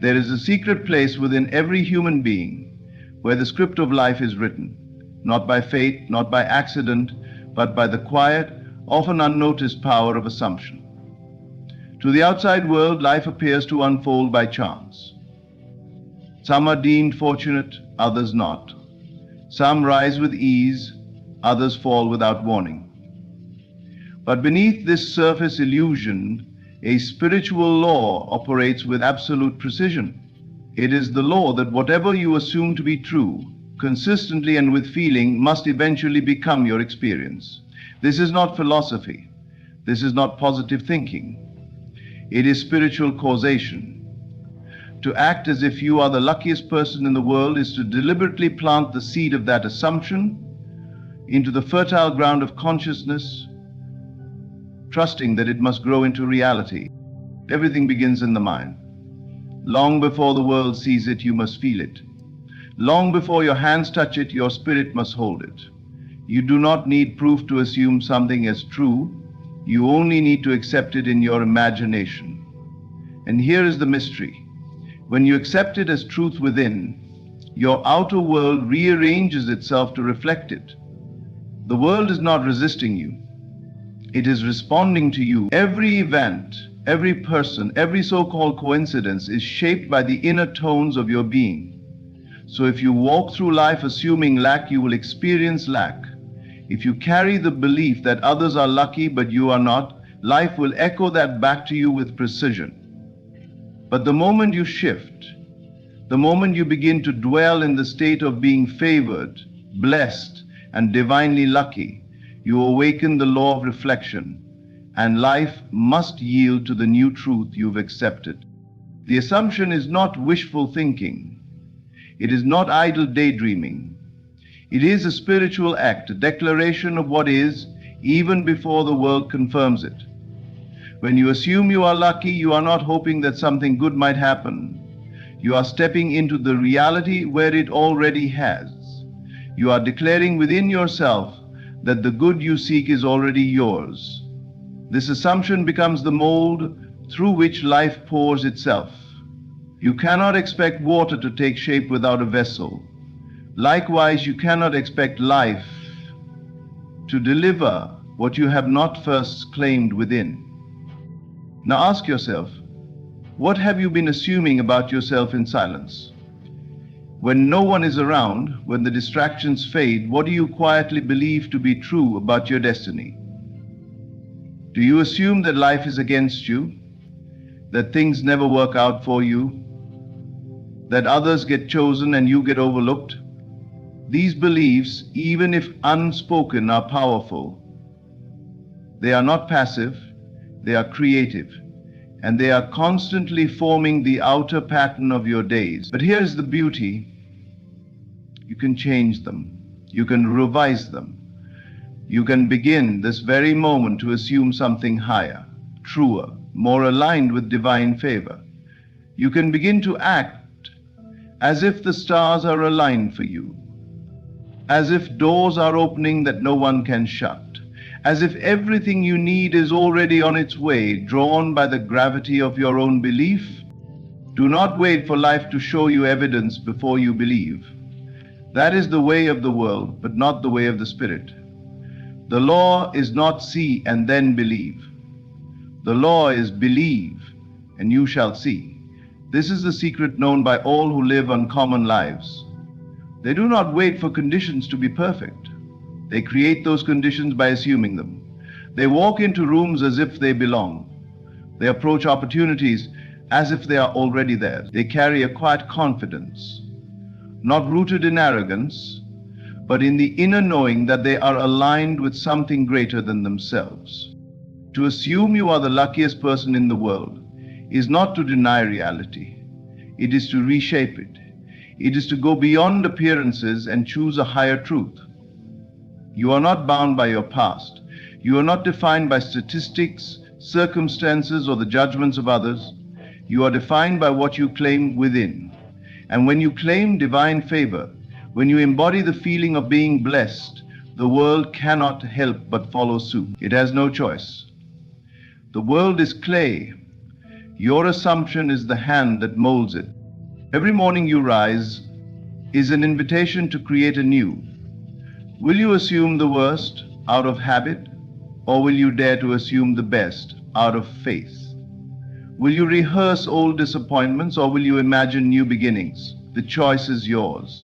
There is a secret place within every human being where the script of life is written, not by fate, not by accident, but by the quiet, often unnoticed power of assumption. To the outside world, life appears to unfold by chance. Some are deemed fortunate, others not. Some rise with ease, others fall without warning. But beneath this surface illusion, a spiritual law operates with absolute precision. It is the law that whatever you assume to be true, consistently and with feeling, must eventually become your experience. This is not philosophy. This is not positive thinking. It is spiritual causation. To act as if you are the luckiest person in the world is to deliberately plant the seed of that assumption into the fertile ground of consciousness, trusting that it must grow into reality. Everything begins in the mind. Long before the world sees it, you must feel it. Long before your hands touch it, your spirit must hold it. You do not need proof to assume something as true. You only need to accept it in your imagination. And here is the mystery. When you accept it as truth within, your outer world rearranges itself to reflect it. The world is not resisting you. It is responding to you. Every event, every person, every so-called coincidence is shaped by the inner tones of your being. So if you walk through life assuming lack, you will experience lack. If you carry the belief that others are lucky but you are not, life will echo that back to you with precision. But the moment you shift, the moment you begin to dwell in the state of being favored, blessed, and divinely lucky, you awaken the law of reflection, and life must yield to the new truth you've accepted. The assumption is not wishful thinking. It is not idle daydreaming. It is a spiritual act, a declaration of what is, even before the world confirms it. When you assume you are lucky, you are not hoping that something good might happen. You are stepping into the reality where it already has. You are declaring within yourself that the good you seek is already yours. This assumption becomes the mold through which life pours itself. You cannot expect water to take shape without a vessel. Likewise, you cannot expect life to deliver what you have not first claimed within. Now ask yourself, what have you been assuming about yourself in silence? When no one is around, when the distractions fade, what do you quietly believe to be true about your destiny? Do you assume that life is against you, that things never work out for you, that others get chosen and you get overlooked? These beliefs, even if unspoken, are powerful. They are not passive, they are creative, and they are constantly forming the outer pattern of your days. But here's the beauty. You can change them. You can revise them. You can begin this very moment to assume something higher, truer, more aligned with divine favor. You can begin to act as if the stars are aligned for you, as if doors are opening that no one can shut, as if everything you need is already on its way, drawn by the gravity of your own belief. Do not wait for life to show you evidence before you believe. That is the way of the world, but not the way of the Spirit. The law is not see and then believe. The law is believe, and you shall see. This is the secret known by all who live uncommon lives. They do not wait for conditions to be perfect. They create those conditions by assuming them. They walk into rooms as if they belong. They approach opportunities as if they are already there. They carry a quiet confidence, not rooted in arrogance, but in the inner knowing that they are aligned with something greater than themselves. To assume you are the luckiest person in the world is not to deny reality. It is to reshape it. It is to go beyond appearances and choose a higher truth. You are not bound by your past. You are not defined by statistics, circumstances, or the judgments of others. You are defined by what you claim within. And when you claim divine favor, when you embody the feeling of being blessed, the world cannot help but follow suit. It has no choice. The world is clay. Your assumption is the hand that molds it. Every morning you rise is an invitation to create anew. Will you assume the worst out of habit, or will you dare to assume the best out of faith? Will you rehearse old disappointments, or will you imagine new beginnings? The choice is yours.